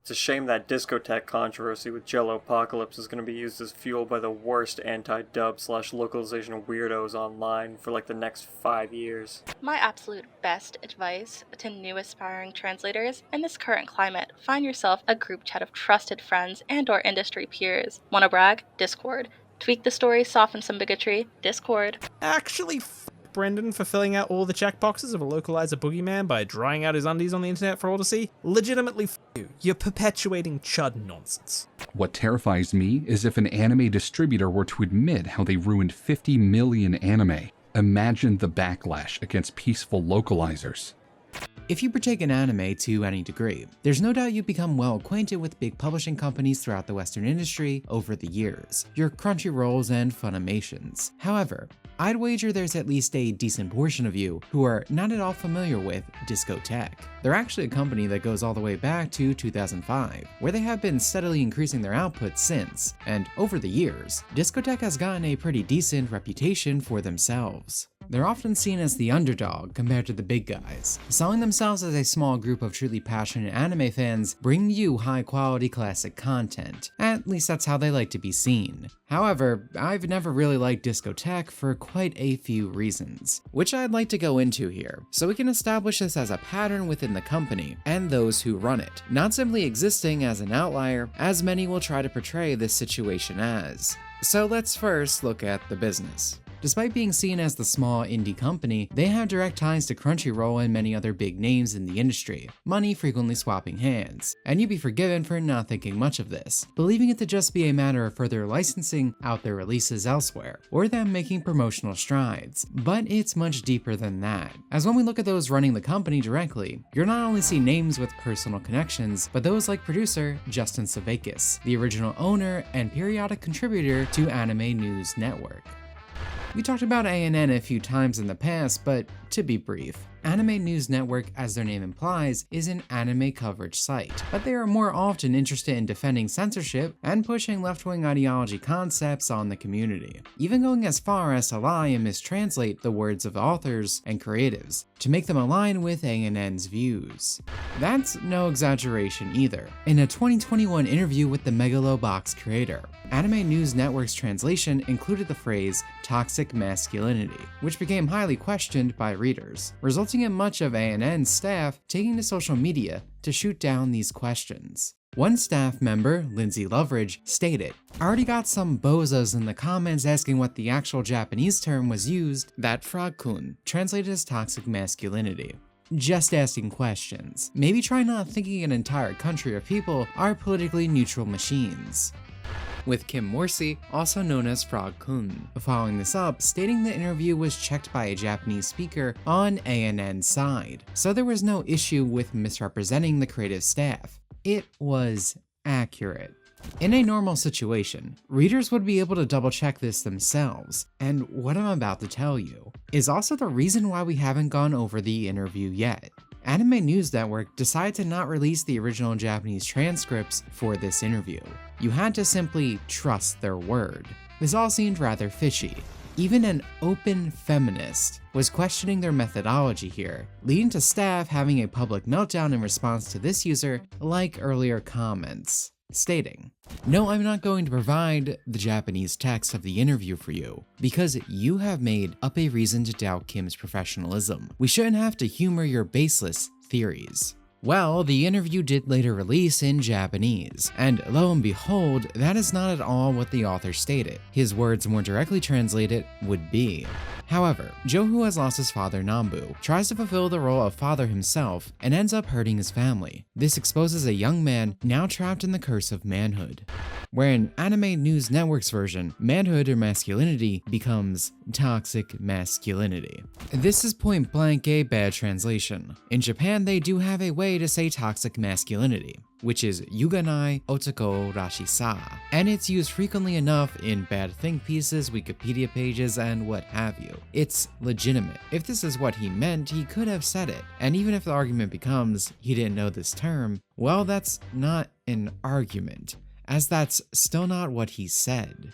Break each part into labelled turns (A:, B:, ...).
A: It's a shame that discotheque controversy with Jello Apocalypse is going to be used as fuel by the worst anti-dub slash localization weirdos online for like the next 5 years.
B: My absolute best advice to new aspiring translators in this current climate, find yourself a group chat of trusted friends and or industry peers. Wanna brag? Discord. Tweak the story, soften some bigotry? Discord.
C: Actually, Brendan for filling out all the checkboxes of a localizer boogeyman by drying out his undies on the internet for all to see. Legitimately, you. You're perpetuating chud nonsense.
D: What terrifies me is if an anime distributor were to admit how they ruined 50 million anime. Imagine the backlash against peaceful localizers.
E: If you partake in anime to any degree, there's no doubt you've become well acquainted with big publishing companies throughout the Western industry over the years, your Crunchyrolls and Funimations. However, I'd wager there's at least a decent portion of you who are not at all familiar with Discotek. They're actually a company that goes all the way back to 2005, where they have been steadily increasing their output since, and over the years, Discotek has gotten a pretty decent reputation for themselves. They're often seen as the underdog compared to the big guys, selling themselves as a small group of truly passionate anime fans bringing you high-quality classic content. At least that's how they like to be seen. However, I've never really liked Discotek for quite a few reasons, which I'd like to go into here, so we can establish this as a pattern within the company and those who run it, not simply existing as an outlier, as many will try to portray this situation as. So let's first look at the business. Despite being seen as the small indie company, they have direct ties to Crunchyroll and many other big names in the industry, money frequently swapping hands, and you'd be forgiven for not thinking much of this, believing it to just be a matter of further licensing out their releases elsewhere, or them making promotional strides. But it's much deeper than that, as when we look at those running the company directly, you'll not only see names with personal connections, but those like producer Justin Savakis, the original owner and periodic contributor to Anime News Network. We talked about ANN a few times in the past, but to be brief, Anime News Network, as their name implies, is an anime coverage site, but they are more often interested in defending censorship and pushing left-wing ideology concepts on the community, even going as far as to lie and mistranslate the words of authors and creatives to make them align with ANN's views. That's no exaggeration either. In a 2021 interview with the Megalobox creator, Anime News Network's translation included the phrase toxic masculinity, which became highly questioned by readers, resulting in much of ANN's staff taking to social media to shoot down these questions. One staff member, Lindsay Loveridge, stated, "I already got some bozos in the comments asking what the actual Japanese term was used, that frag-kun, translated as toxic masculinity. Just asking questions. Maybe try not thinking an entire country of people are politically neutral machines." With Kim Morsi, also known as Frog-kun, following this up, stating the interview was checked by a Japanese speaker on ANN's side, so there was no issue with misrepresenting the creative staff. It was accurate. In a normal situation, readers would be able to double check this themselves, and what I'm about to tell you is also the reason why we haven't gone over the interview yet. Anime News Network decided to not release the original Japanese transcripts for this interview. You had to simply trust their word. This all seemed rather fishy. Even an open feminist was questioning their methodology here, leading to staff having a public meltdown in response to this user, like earlier comments, stating, "No, I'm not going to provide the Japanese text of the interview for you, because you have made up a reason to doubt Kim's professionalism. We shouldn't have to humor your baseless theories." Well, the interview did later release in Japanese, and lo and behold, that is not at all what the author stated. His words more directly translated would be. However, Joe, who has lost his father Nambu, tries to fulfill the role of father himself and ends up hurting his family. This exposes a young man now trapped in the curse of manhood. Where in Anime News Network's version, manhood or masculinity becomes toxic masculinity. This is point blank a bad translation. In Japan, they do have a way to say toxic masculinity, which is yuganai otoko rashisa, and it's used frequently enough in bad think pieces, Wikipedia pages, and what have you. It's legitimate. If this is what he meant, he could have said it, and even if the argument becomes he didn't know this term, well, that's not an argument, as that's still not what he said.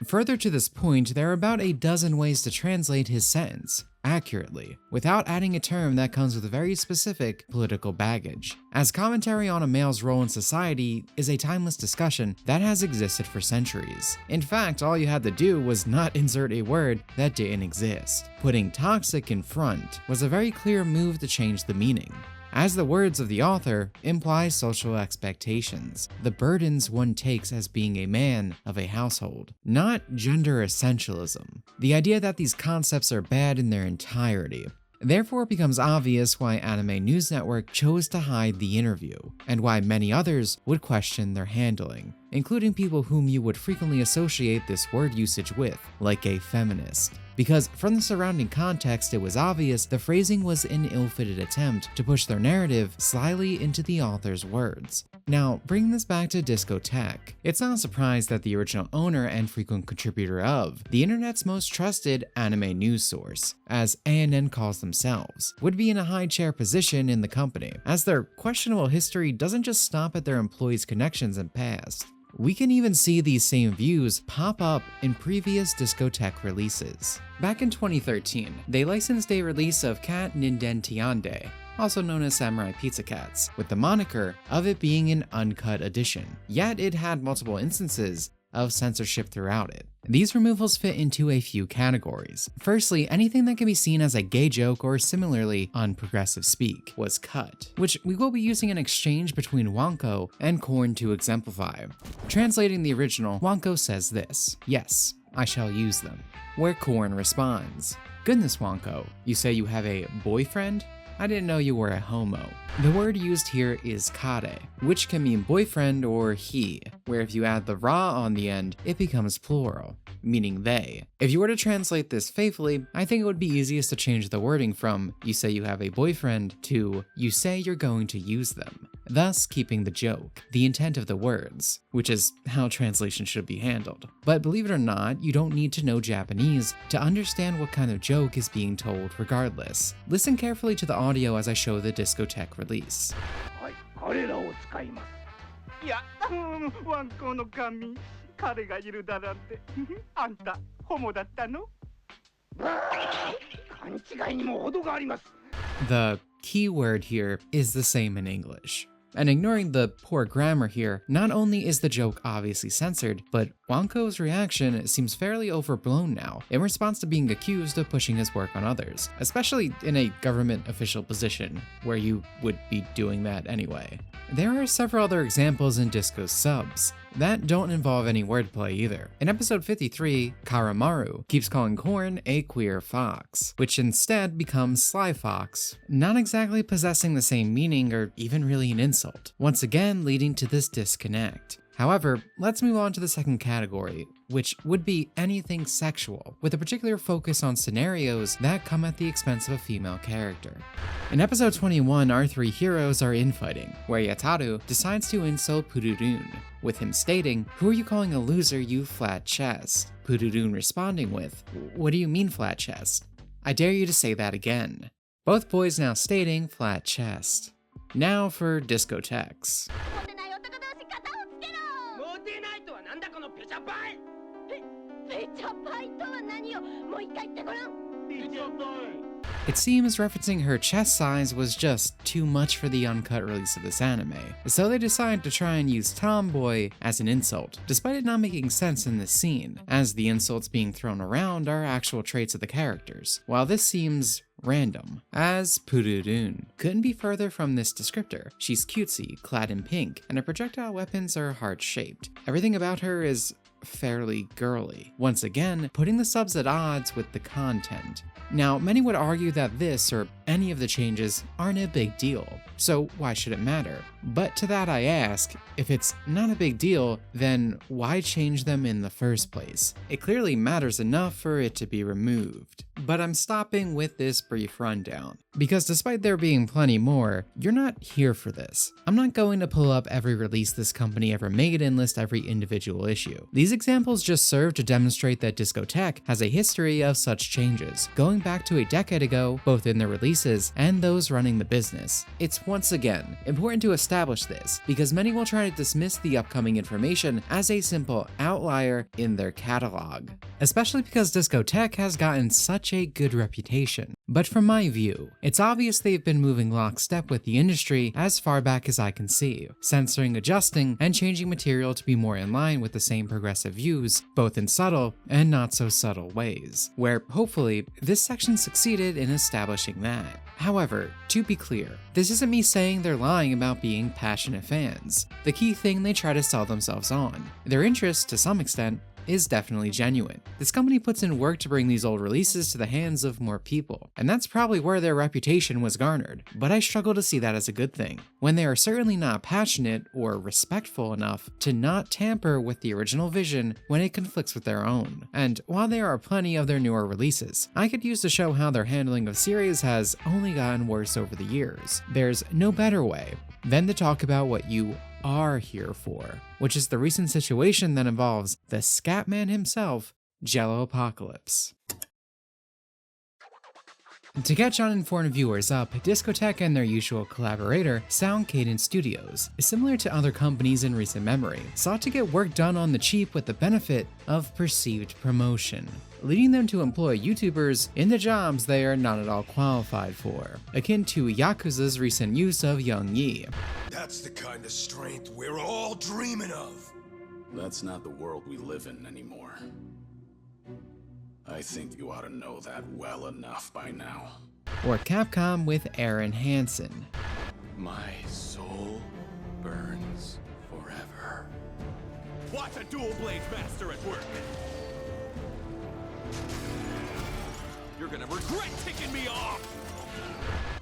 E: Further to this point, there are about a dozen ways to translate his sentence. accurately, without adding a term that comes with very specific political baggage, as commentary on a male's role in society is a timeless discussion that has existed for centuries. In fact, all you had to do was not insert a word that didn't exist. Putting toxic in front was a very clear move to change the meaning. As the words of the author imply social expectations, the burdens one takes as being a man of a household, not gender essentialism. The idea that these concepts are bad in their entirety. Therefore, it becomes obvious why Anime News Network chose to hide the interview, and why many others would question their handling, including people whom you would frequently associate this word usage with, like a feminist. Because from the surrounding context, it was obvious the phrasing was an ill-fitted attempt to push their narrative slyly into the author's words. Now, bringing this back to Discotek, it's not a surprise that the original owner and frequent contributor of the internet's most trusted anime news source, as ANN calls themselves, would be in a high chair position in the company, as their questionable history doesn't just stop at their employees' connections and past. We can even see these same views pop up in previous Discotek releases. Back in 2013, they licensed a release of Cat Ninden Tiande, also known as Samurai Pizza Cats, with the moniker of it being an uncut edition, yet it had multiple instances of censorship throughout it. These removals fit into a few categories. Firstly, anything that can be seen as a gay joke or similarly unprogressive speak was cut, which we will be using in exchange between Wonko and Korn to exemplify. Translating the original, Wonko says this: "Yes, I shall use them." Where Korn responds, "Goodness, Wonko, you say you have a boyfriend? I didn't know you were a homo." The word used here is kare, which can mean boyfriend or he, where if you add the ra on the end, it becomes plural, meaning they. If you were to translate this faithfully, I think it would be easiest to change the wording from "you say you have a boyfriend" to "you say you're going to use them," thus keeping the joke, the intent of the words, which is how translation should be handled. But believe it or not, you don't need to know Japanese to understand what kind of joke is being told regardless. Listen carefully to the audio as I show the Discotek release.
F: 彼らを使います。いや、ワンコの神、彼がいるだなんて、あんたホモだったの？勘違いにも程があります。
E: The key word here is the same in English. And ignoring the poor grammar here, not only is the joke obviously censored, but Wonko's reaction seems fairly overblown now, in response to being accused of pushing his work on others, especially in a government official position, where you would be doing that anyway. There are several other examples in Disco's subs that don't involve any wordplay either. In episode 53, Karamaru keeps calling Korn a queer fox, which instead becomes Sly Fox, not exactly possessing the same meaning or even really an insult, once again leading to this disconnect. However, let's move on to the second category, which would be anything sexual, with a particular focus on scenarios that come at the expense of a female character. In episode 21, our three heroes are infighting, where Yataru decides to insult Pururun, with him stating, "Who are you calling a loser, you flat chest?" Pururun responding with, "What do you mean flat chest? I dare you to say that again." Both boys now stating flat chest. Now for Discoteks.
F: モテないとはなんだこのペチャパイ。
G: ペチャパイとは何よ。もう一回言ってごらん。
F: ペチャパイ。
E: It seems referencing her chest size was just too much for the uncut release of this anime, so they decided to try and use tomboy as an insult, despite it not making sense in this scene, as the insults being thrown around are actual traits of the characters. While this seems random, as Pururun couldn't be further from this descriptor. She's cutesy, clad in pink, and her projectile weapons are heart-shaped. Everything about her is fairly girly, once again putting the subs at odds with the content. Now, many would argue that this or any of the changes aren't a big deal, so why should it matter? But to that I ask, if it's not a big deal, then why change them in the first place? It clearly matters enough for it to be removed. But I'm stopping with this brief rundown, because despite there being plenty more, you're not here for this. I'm not going to pull up every release this company ever made and list every individual issue. These examples just serve to demonstrate that Discotek has a history of such changes, going back to a decade ago, both in their releases and those running the business. It's once again important to establish this, because many will try to dismiss the upcoming information as a simple outlier in their catalog, especially because Discotek has gotten such a good reputation. But from my view, it's obvious they've been moving lockstep with the industry as far back as I can see, censoring, adjusting, and changing material to be more in line with the same progressive views, both in subtle and not so subtle ways, where hopefully this section succeeded in establishing that. However, to be clear, this isn't me saying they're lying about being passionate fans. The key thing they try to sell themselves on, their interest, to some extent, is definitely genuine. This company puts in work to bring these old releases to the hands of more people, and that's probably where their reputation was garnered, but I struggle to see that as a good thing, when they are certainly not passionate or respectful enough to not tamper with the original vision when it conflicts with their own. And while there are plenty of their newer releases, I could use to show how their handling of series has only gotten worse over the years. There's no better way than to talk about what you are here for, which is the recent situation that involves the Scatman himself, Jelloapocalypse. To catch uninformed viewers up, Discotek and their usual collaborator, Sound Cadence Studios, similar to other companies in recent memory, sought to get work done on the cheap with the benefit of perceived promotion, leading them to employ YouTubers into jobs they are not at all qualified for, akin to Yakuza's recent use of Young Yi.
H: That's the kind of strength we're all dreaming of. That's not the world we live in anymore. I think you ought to know that well enough by now.
E: Or Capcom with Aaron Hansen.
H: My soul burns forever. Watch a dual blades master at work. You're gonna regret taking me off!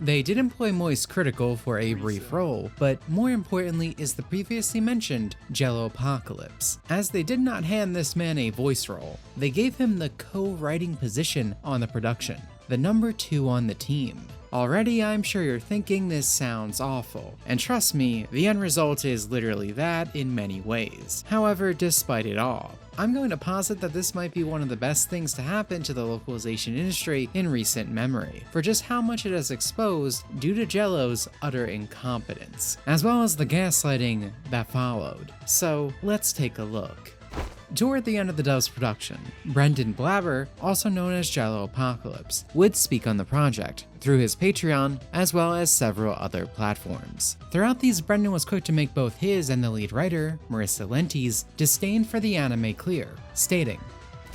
E: They did employ Moist Critical for a brief role, but more importantly is the previously mentioned Jelloapocalypse. As they did not hand this man a voice role, they gave him the co-writing position on the production, the number 2 on the team. Already, I'm sure you're thinking this sounds awful, and trust me, the end result is literally that in many ways. However, despite it all, I'm going to posit that this might be one of the best things to happen to the localization industry in recent memory, for just how much it has exposed due to Jello's utter incompetence, as well as the gaslighting that followed. So let's take a look. Toward the end of the dub's production, Brendan Blabber, also known as Jelloapocalypse, would speak on the project through his Patreon, as well as several other platforms. Throughout these, Brendan was quick to make both his and the lead writer, Marissa Lenti's, disdain for the anime clear, stating,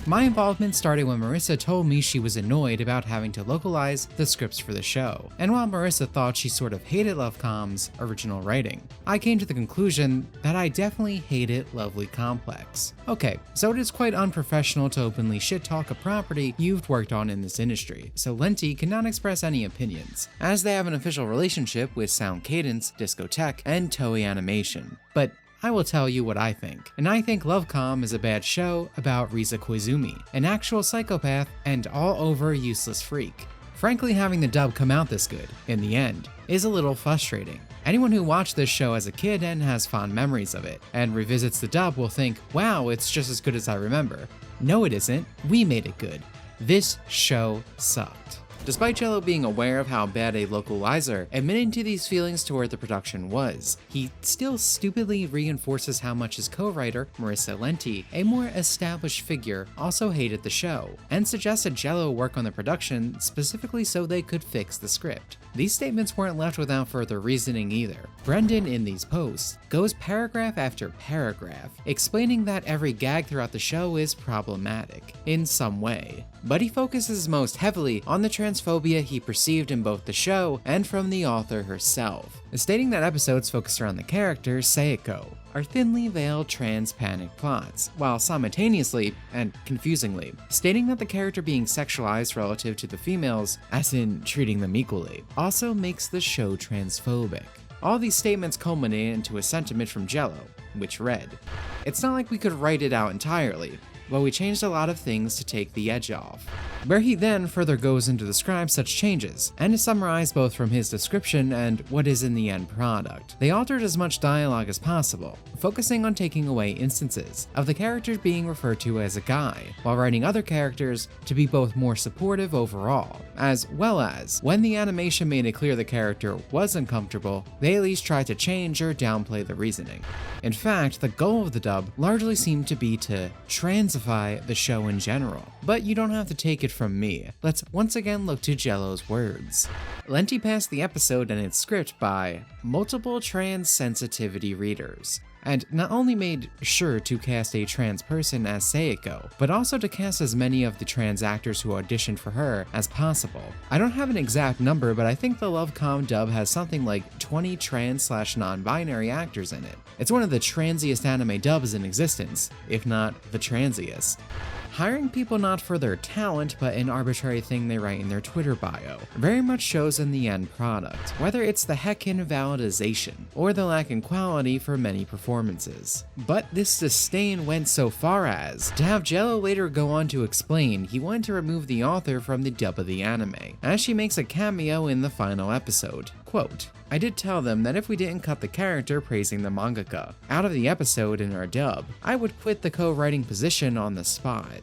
E: "My involvement started when Marissa told me she was annoyed about having to localize the scripts for the show, and while Marissa thought she sort of hated Lovecom's original writing, I came to the conclusion that I definitely hated Lovely Complex." Okay, so it is quite unprofessional to openly shit-talk a property you've worked on in this industry, so Lenti cannot express any opinions, as they have an official relationship with Sound Cadence, Discotek, and Toei Animation. But I will tell you what I think, and I think Lovecom is a bad show about Riza Koizumi, an actual psychopath and all-over useless freak. Frankly, having the dub come out this good, in the end, is a little frustrating. Anyone who watched this show as a kid and has fond memories of it, and revisits the dub will think, wow, it's just as good as I remember. No, it isn't. We made it good. This show sucked. Despite Jello being aware of how bad a localizer, admitting to these feelings toward the production was, he still stupidly reinforces how much his co-writer, Marissa Lenti, a more established figure, also hated the show, and suggested Jello work on the production specifically so they could fix the script. These statements weren't left without further reasoning either. Brendan, in these posts, goes paragraph after paragraph, explaining that every gag throughout the show is problematic, in some way. But he focuses most heavily on the transphobia he perceived in both the show and from the author herself, stating that episodes focused around the character Seiko are thinly veiled trans panic plots, while simultaneously, and confusingly, stating that the character being sexualized relative to the females, as in treating them equally, also makes the show transphobic. All these statements culminate into a sentiment from Jello, which read, "It's not like we could write it out entirely, but we changed a lot of things to take the edge off," where he then further goes into describe such changes, and to summarize both from his description and what is in the end product. They altered as much dialogue as possible, focusing on taking away instances of the character being referred to as a guy, while writing other characters to be both more supportive overall, as well as, when the animation made it clear the character was uncomfortable, they at least tried to change or downplay the reasoning. In fact, the goal of the dub largely seemed to be to translate specify the show in general, but you don't have to take it from me. Let's once again look to Jello's words. Lenti passed the episode and its script by multiple trans sensitivity readers, and not only made sure to cast a trans person as Seiko, but also to cast as many of the trans actors who auditioned for her as possible. I don't have an exact number, but I think the Lovecom dub has something like 20 trans/non-binary actors in it. It's one of the transiest anime dubs in existence, if not the transiest. Hiring people not for their talent, but an arbitrary thing they write in their Twitter bio, very much shows in the end product, whether it's the heckin' validization, or the lack in quality for many performances. But this disdain went so far as to have Jello later go on to explain he wanted to remove the author from the dub of the anime, as she makes a cameo in the final episode. Quote, "I did tell them that if we didn't cut the character praising the mangaka out of the episode in our dub, I would quit the co-writing position on the spot."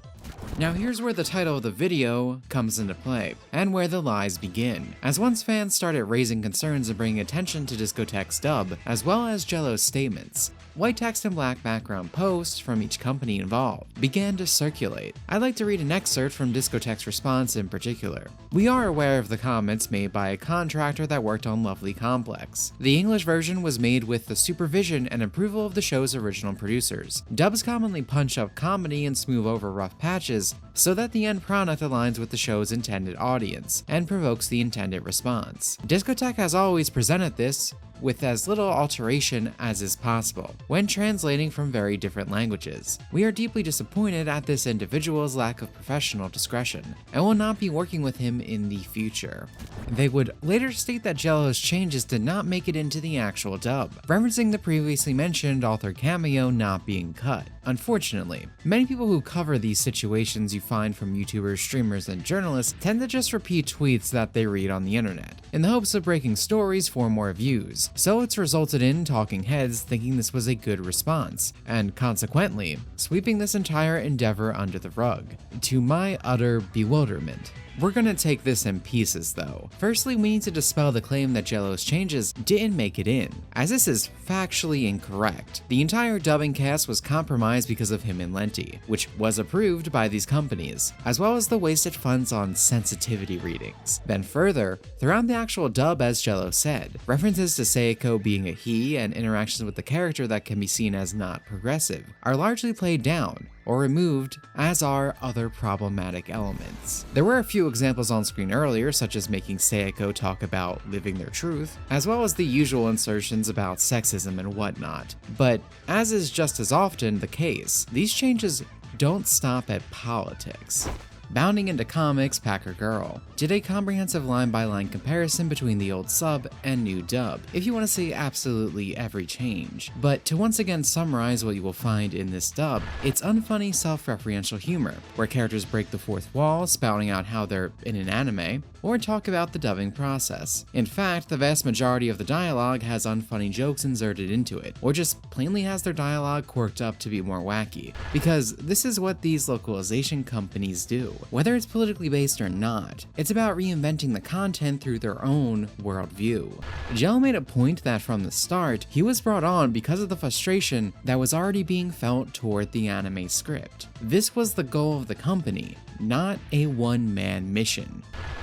E: Now here's where the title of the video comes into play, and where the lies begin, as once fans started raising concerns and bringing attention to Discotek's dub, as well as Jello's statements, white text and black background posts from each company involved began to circulate. I'd like to read an excerpt from Discotek's response in particular. "We are aware of the comments made by a contractor that worked on Lovely Complex. The English version was made with the supervision and approval of the show's original producers. Dubs commonly punch up comedy and smooth over rough patches so that the end product aligns with the show's intended audience and provokes the intended response. Discotek has always presented this with as little alteration as is possible when translating from very different languages. We are deeply disappointed at this individual's lack of professional discretion and will not be working with him in the future." They would later state that Jello's changes did not make it into the actual dub, referencing the previously mentioned author cameo not being cut. Unfortunately, many people who cover these situations you find from YouTubers, streamers, and journalists tend to just repeat tweets that they read on the internet, in the hopes of breaking stories for more views. So it's resulted in talking heads thinking this was a good response, and consequently, sweeping this entire endeavor under the rug, to my utter bewilderment. We're gonna take this in pieces though. Firstly, we need to dispel the claim that Jello's changes didn't make it in, as this is factually incorrect. The entire dubbing cast was compromised because of him and Lenti, which was approved by these companies, as well as the wasted funds on sensitivity readings. Then further, throughout the actual dub, as Jello said, references to Seiko being a he and interactions with the character that can be seen as not progressive are largely played down or removed, as are other problematic elements. There were a few examples on screen earlier, such as making Seiko talk about living their truth, as well as the usual insertions about sexism and whatnot. But as is just as often the case, these changes don't stop at politics. Bounding into comics, Packer Girl did a comprehensive line-by-line comparison between the old sub and new dub, if you want to see absolutely every change. But to once again summarize what you will find in this dub, it's unfunny self-referential humor, where characters break the fourth wall, spouting out how they're in an anime, or talk about the dubbing process. In fact, the vast majority of the dialogue has unfunny jokes inserted into it, or just plainly has their dialogue quirked up to be more wacky, because this is what these localization companies do. Whether it's politically based or not, it's about reinventing the content through their own worldview. Jello made a point that from the start, he was brought on because of the frustration that was already being felt toward the anime script. This was the goal of the company, not a one-man mission.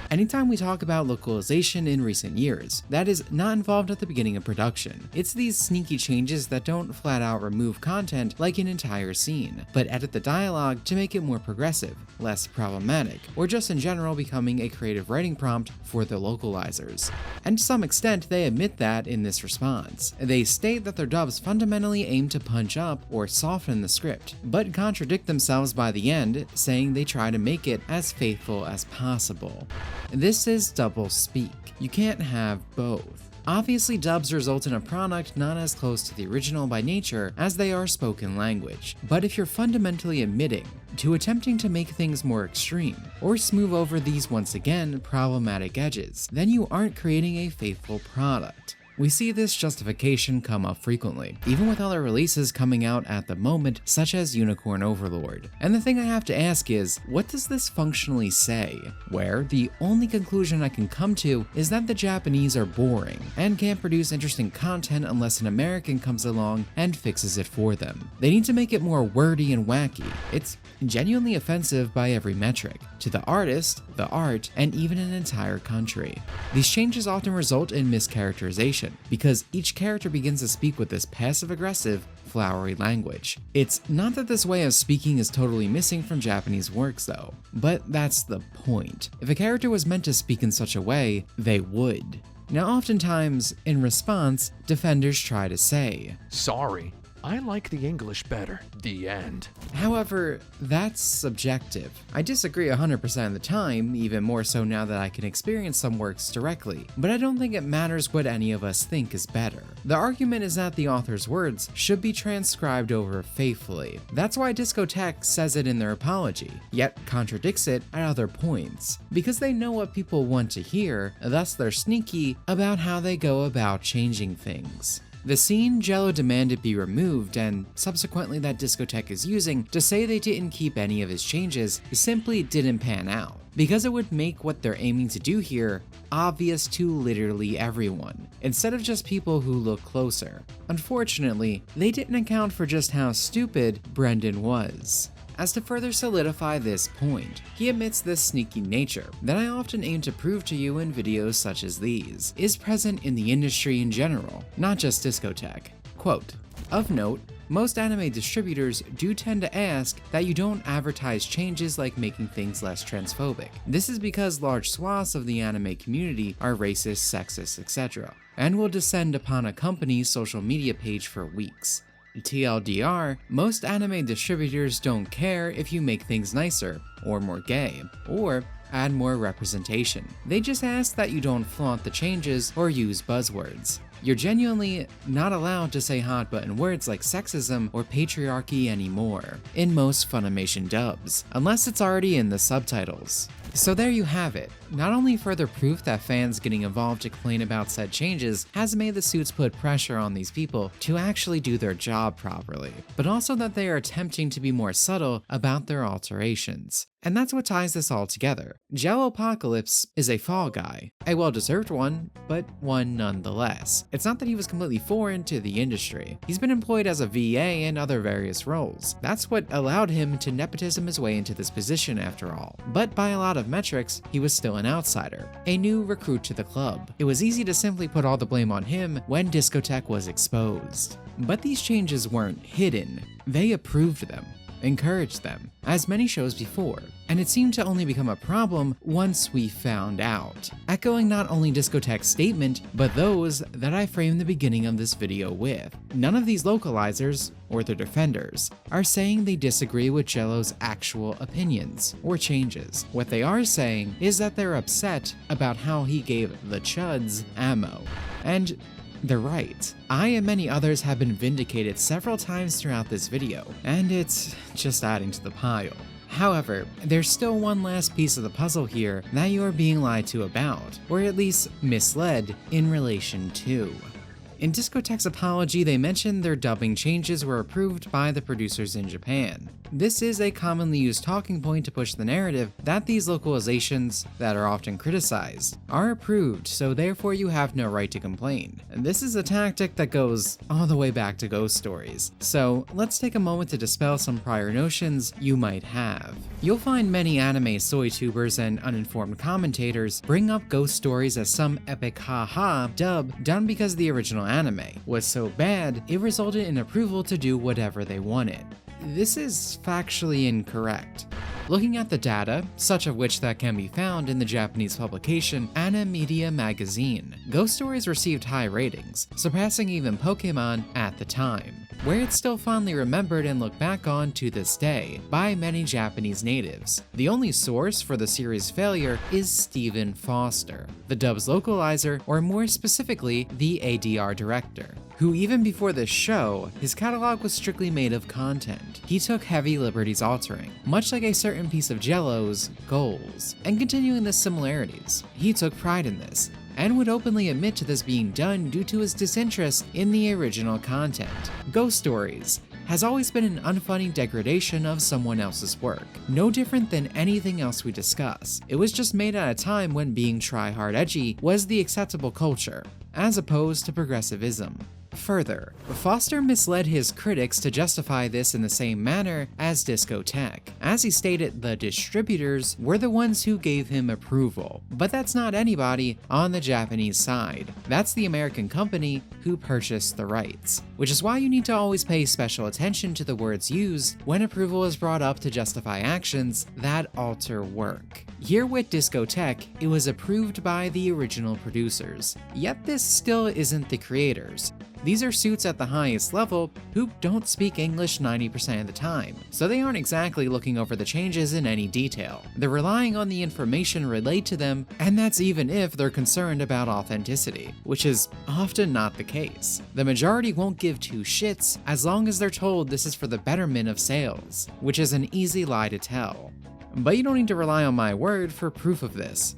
E: Anytime we talk about localization in recent years, that is not involved at the beginning of production. It's these sneaky changes that don't flat out remove content like an entire scene, but edit the dialogue to make it more progressive, less problematic, or just in general becoming a creative writing prompt for the localizers. And to some extent, they admit that in this response. They state that their dubs fundamentally aim to punch up or soften the script, but contradict themselves by the end, saying they try to make it as faithful as possible. This is double speak. You can't have both. Obviously, dubs result in a product not as close to the original by nature as they are spoken language, but if you're fundamentally admitting to attempting to make things more extreme, or smooth over these once again problematic edges, then you aren't creating a faithful product. We see this justification come up frequently, even with other releases coming out at the moment, such as Unicorn Overlord. And the thing I have to ask is, what does this functionally say? Where the only conclusion I can come to is that the Japanese are boring and can't produce interesting content unless an American comes along and fixes it for them. They need to make it more wordy and wacky. It's genuinely offensive by every metric, to the artist, the art, and even an entire country. These changes often result in mischaracterization, because each character begins to speak with this passive-aggressive, flowery language. It's not that this way of speaking is totally missing from Japanese works though, but that's the point. If a character was meant to speak in such a way, they would. Now oftentimes, in response, defenders try to say,
I: "Sorry, I like the English better. The end."
E: However, that's subjective. I disagree 100% of the time, even more so now that I can experience some works directly, but I don't think it matters what any of us think is better. The argument is that the author's words should be transcribed over faithfully. That's why Discotek says it in their apology, yet contradicts it at other points. Because they know what people want to hear, thus they're sneaky about how they go about changing things. The scene Jello demanded be removed and subsequently that Discotek is using to say they didn't keep any of his changes simply didn't pan out, because it would make what they're aiming to do here obvious to literally everyone, instead of just people who look closer. Unfortunately, they didn't account for just how stupid Brendan was. As to further solidify this point, he admits this sneaky nature that I often aim to prove to you in videos such as these is present in the industry in general, not just Discotek. Quote, "Of note, most anime distributors do tend to ask that you don't advertise changes like making things less transphobic. This is because large swaths of the anime community are racist, sexist, etc., and will descend upon a company's social media page for weeks. TLDR, most anime distributors don't care if you make things nicer, or more gay, or add more representation. They just ask that you don't flaunt the changes or use buzzwords. You're genuinely not allowed to say hot button words like sexism or patriarchy anymore in most Funimation dubs, unless it's already in the subtitles." So there you have it. Not only further proof that fans getting involved to complain about said changes has made the suits put pressure on these people to actually do their job properly, but also that they are attempting to be more subtle about their alterations. And that's what ties this all together. Jellopocalypse is a fall guy, a well-deserved one, but one nonetheless. It's not that he was completely foreign to the industry. He's been employed as a VA in other various roles. That's what allowed him to nepotism his way into this position after all. But by a lot of metrics, he was still an outsider, a new recruit to the club. It was easy to simply put all the blame on him when Discotek was exposed. But these changes weren't hidden. They approved them, encouraged them, as many shows before, and it seemed to only become a problem once we found out. Echoing not only Discotek's statement, but those that I framed the beginning of this video with. None of these localizers, or their defenders, are saying they disagree with Jello's actual opinions or changes. What they are saying is that they're upset about how he gave the Chuds ammo. And they're right. I and many others have been vindicated several times throughout this video, and it's just adding to the pile. However, there's still one last piece of the puzzle here that you are being lied to about, or at least misled in relation to. In Discotek's apology, they mentioned their dubbing changes were approved by the producers in Japan. This is a commonly used talking point to push the narrative that these localizations, that are often criticized, are approved, so therefore you have no right to complain. And this is a tactic that goes all the way back to Ghost Stories. So let's take a moment to dispel some prior notions you might have. You'll find many anime soy tubers and uninformed commentators bring up Ghost Stories as some epic haha dub done because the original anime was so bad it resulted in approval to do whatever they wanted. This is factually incorrect. Looking at the data, such of which that can be found in the Japanese publication Animedia Magazine, Ghost Stories received high ratings, surpassing even Pokemon at the time, where it's still fondly remembered and looked back on to this day by many Japanese natives. The only source for the series' failure is Stephen Foster, the dub's localizer, or more specifically, the ADR director, who even before this show, his catalog was strictly made of content he took heavy liberties altering, much like a certain piece of Jello's goals. And continuing the similarities, he took pride in this, and would openly admit to this being done due to his disinterest in the original content. Ghost Stories has always been an unfunny degradation of someone else's work, no different than anything else we discuss. It was just made at a time when being try-hard edgy was the acceptable culture, as opposed to progressivism. Further, Foster misled his critics to justify this in the same manner as Discotek. As he stated, the distributors were the ones who gave him approval, but that's not anybody on the Japanese side. That's the American company who purchased the rights, which is why you need to always pay special attention to the words used when approval is brought up to justify actions that alter work. Here with Discotek, it was approved by the original producers, yet this still isn't the creators. These are suits at the highest level who don't speak English 90% of the time, so they aren't exactly looking over the changes in any detail. They're relying on the information relayed to them, and that's even if they're concerned about authenticity, which is often not the case. The majority won't give two shits as long as they're told this is for the betterment of sales, which is an easy lie to tell. But you don't need to rely on my word for proof of this.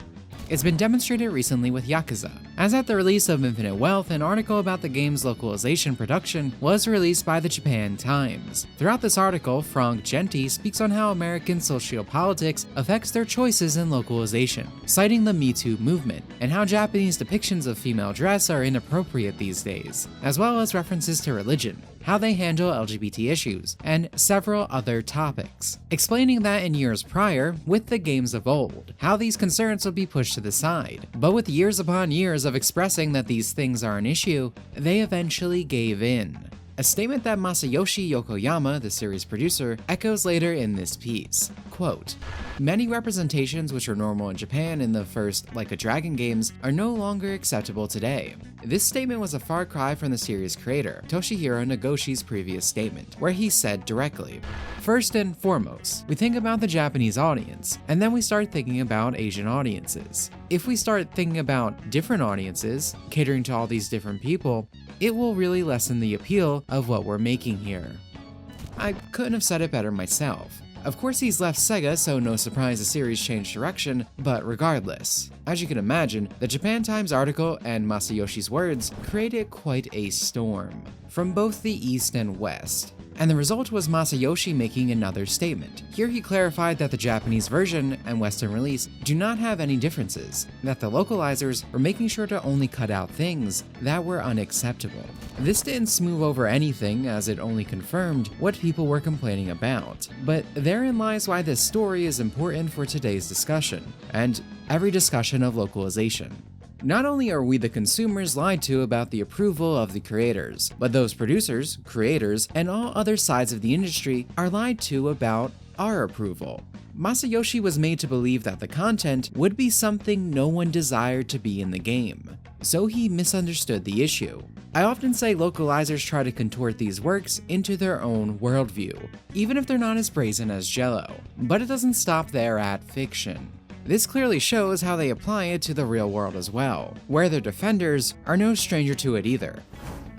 E: It's been demonstrated recently with Yakuza. As at the release of Infinite Wealth, an article about the game's localization production was released by the Japan Times. Throughout this article, Frank Genti speaks on how American sociopolitics affects their choices in localization, citing the Me Too movement, and how Japanese depictions of female dress are inappropriate these days, as well as references to religion, how they handle LGBT issues, and several other topics, explaining that in years prior, with the games of old, how these concerns would be pushed to the side. But with years upon years of expressing that these things are an issue, they eventually gave in. A statement that Masayoshi Yokoyama, the series producer, echoes later in this piece. Quote, "Many representations which are normal in Japan in the first Like a Dragon games are no longer acceptable today." This statement was a far cry from the series creator, Toshihiro Nagoshi's previous statement, where he said directly, "First and foremost, we think about the Japanese audience, and then we start thinking about Asian audiences. If we start thinking about different audiences, catering to all these different people, it will really lessen the appeal of what we're making here." I couldn't have said it better myself. Of course he's left Sega, so no surprise the series changed direction, but regardless. As you can imagine, the Japan Times article and Masayoshi's words created quite a storm, from both the East and West. And the result was Masayoshi making another statement. Here he clarified that the Japanese version and Western release do not have any differences, that the localizers were making sure to only cut out things that were unacceptable. This didn't smooth over anything, as it only confirmed what people were complaining about, but therein lies why this story is important for today's discussion, and every discussion of localization. Not only are we the consumers lied to about the approval of the creators, but those producers, creators, and all other sides of the industry are lied to about our approval. Masayoshi was made to believe that the content would be something no one desired to be in the game, so he misunderstood the issue. I often say localizers try to contort these works into their own worldview, even if they're not as brazen as Jello, but it doesn't stop there at fiction. This clearly shows how they apply it to the real world as well, where their defenders are no stranger to it either.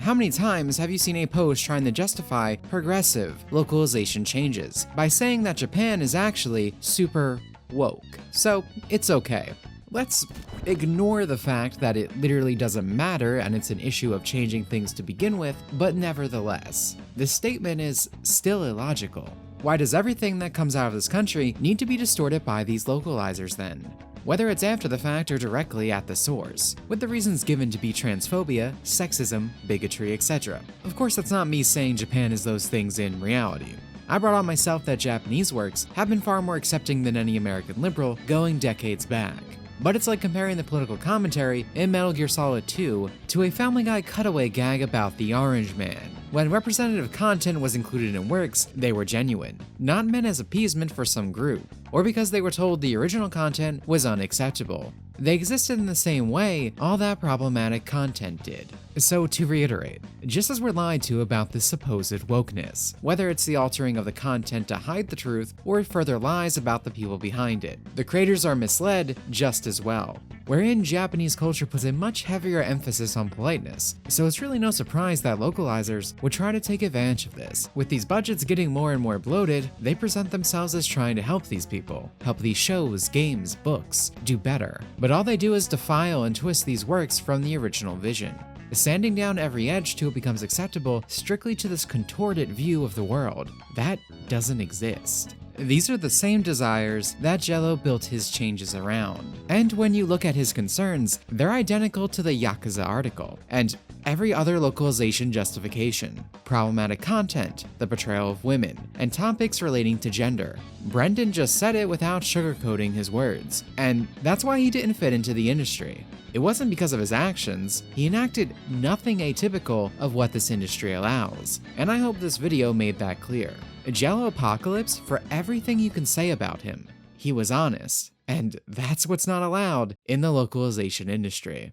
E: How many times have you seen a post trying to justify progressive localization changes by saying that Japan is actually super woke? So it's okay. Let's ignore the fact that it literally doesn't matter and it's an issue of changing things to begin with, but nevertheless, this statement is still illogical. Why does everything that comes out of this country need to be distorted by these localizers then? Whether it's after the fact or directly at the source, with the reasons given to be transphobia, sexism, bigotry, etc. Of course, that's not me saying Japan is those things in reality. I brought on myself that Japanese works have been far more accepting than any American liberal going decades back. But it's like comparing the political commentary in Metal Gear Solid 2 to a Family Guy cutaway gag about the Orange Man. When representative content was included in works, they were genuine, not meant as appeasement for some group, or because they were told the original content was unacceptable. They existed in the same way all that problematic content did. So to reiterate, just as we're lied to about this supposed wokeness, whether it's the altering of the content to hide the truth or further lies about the people behind it, the creators are misled just as well. Wherein Japanese culture puts a much heavier emphasis on politeness, so it's really no surprise that localizers would try to take advantage of this. With these budgets getting more and more bloated, they present themselves as trying to help these people, help these shows, games, books do better. but all they do is defile and twist these works from the original vision, sanding down every edge till it becomes acceptable strictly to this contorted view of the world that doesn't exist. These are the same desires that Jello built his changes around, and when you look at his concerns, they're identical to the Yakuza article, and every other localization justification. Problematic content, the portrayal of women, and topics relating to gender. Brendan just said it without sugarcoating his words, and that's why he didn't fit into the industry. It wasn't because of his actions, he enacted nothing atypical of what this industry allows, and I hope this video made that clear. Jelloapocalypse, for everything you can say about him, he was honest, and that's what's not allowed in the localization industry.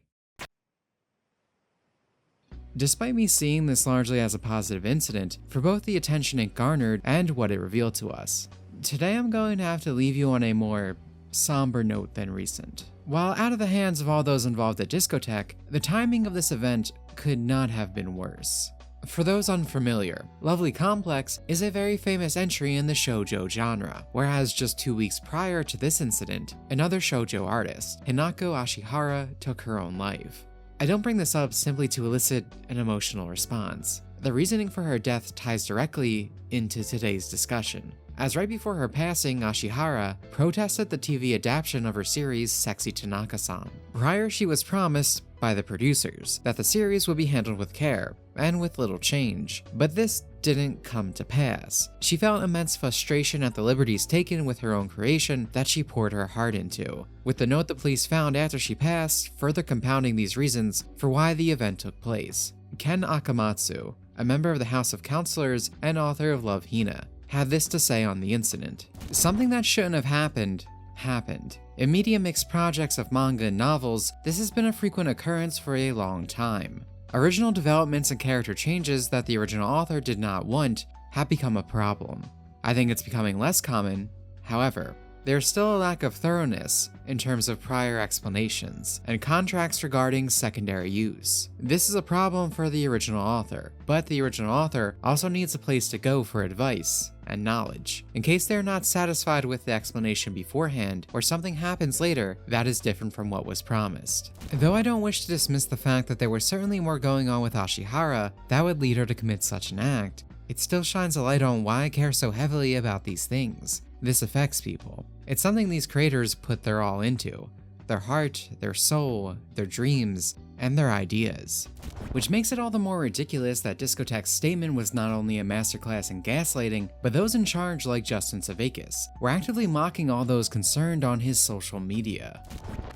E: Despite me seeing this largely as a positive incident, for both the attention it garnered and what it revealed to us, today I'm going to have to leave you on a more somber note than recent. While out of the hands of all those involved at Discotek, the timing of this event could not have been worse. For those unfamiliar, Lovely Complex is a very famous entry in the shoujo genre, whereas just 2 weeks prior to this incident, another shoujo artist, Hinako Ashihara, took her own life. I don't bring this up simply to elicit an emotional response. The reasoning for her death ties directly into today's discussion, as right before her passing, Ashihara protested the TV adaptation of her series Sexy Tanaka-san. Prior, she was promised by the producers that the series would be handled with care and with little change, but this didn't come to pass. She felt immense frustration at the liberties taken with her own creation that she poured her heart into, with the note the police found after she passed further compounding these reasons for why the event took place. Ken Akamatsu, a member of the House of Counselors and author of Love Hina, had this to say on the incident. Something that shouldn't have happened. In media mixed projects of manga and novels, this has been a frequent occurrence for a long time. Original developments and character changes that the original author did not want have become a problem. I think it's becoming less common, however. There's still a lack of thoroughness in terms of prior explanations and contracts regarding secondary use. This is a problem for the original author, but the original author also needs a place to go for advice and knowledge, in case they're not satisfied with the explanation beforehand or something happens later that is different from what was promised. Though I don't wish to dismiss the fact that there was certainly more going on with Ashihara that would lead her to commit such an act, it still shines a light on why I care so heavily about these things. This affects people. It's something these creators put their all into. Their heart, their soul, their dreams, and their ideas. Which makes it all the more ridiculous that Discotek's statement was not only a masterclass in gaslighting, but those in charge like Justin Savakis were actively mocking all those concerned on his social media.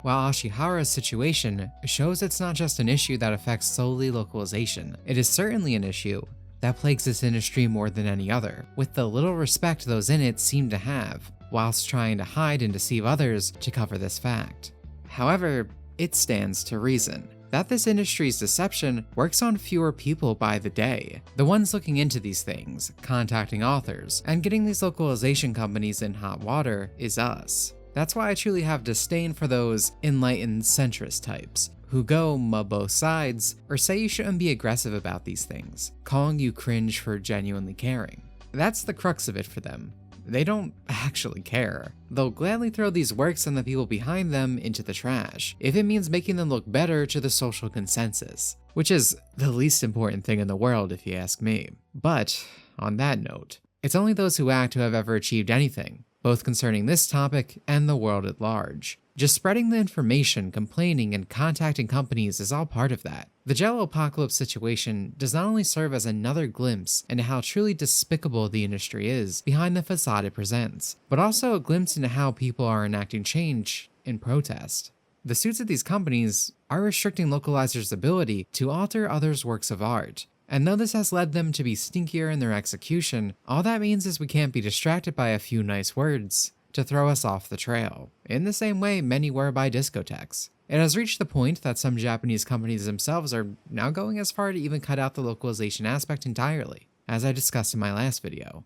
E: While Ashihara's situation shows it's not just an issue that affects solely localization, it is certainly an issue that plagues this industry more than any other, with the little respect those in it seem to have, whilst trying to hide and deceive others to cover this fact. However, it stands to reason that this industry's deception works on fewer people by the day. The ones looking into these things, contacting authors, and getting these localization companies in hot water is us. That's why I truly have disdain for those enlightened centrist types who go both sides or say you shouldn't be aggressive about these things, calling you cringe for genuinely caring. That's the crux of it for them. They don't actually care. They'll gladly throw these works and the people behind them into the trash if it means making them look better to the social consensus, which is the least important thing in the world if you ask me. But, on that note, it's only those who act who have ever achieved anything, both concerning this topic and the world at large. Just spreading the information, complaining, and contacting companies is all part of that. The Jelloapocalypse situation does not only serve as another glimpse into how truly despicable the industry is behind the facade it presents, but also a glimpse into how people are enacting change in protest. The suits of these companies are restricting localizers' ability to alter others' works of art. And though this has led them to be stinkier in their execution, all that means is we can't be distracted by a few nice words to throw us off the trail, in the same way many were by discotheques. It has reached the point that some Japanese companies themselves are now going as far to even cut out the localization aspect entirely, as I discussed in my last video.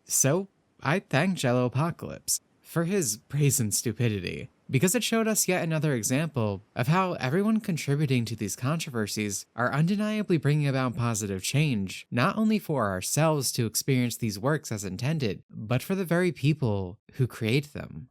E: So, I thank Jelloapocalypse for his brazen stupidity, because it showed us yet another example of how everyone contributing to these controversies are undeniably bringing about positive change, not only for ourselves to experience these works as intended, but for the very people who create them.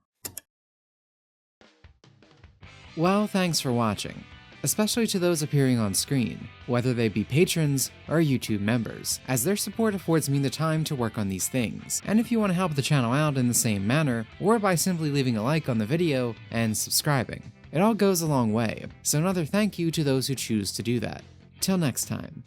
E: Well, thanks for watching, especially to those appearing on screen, whether they be patrons or YouTube members, as their support affords me the time to work on these things. And if you want to help the channel out in the same manner, or by simply leaving a like on the video and subscribing, it all goes a long way, so another thank you to those who choose to do that. Till next time.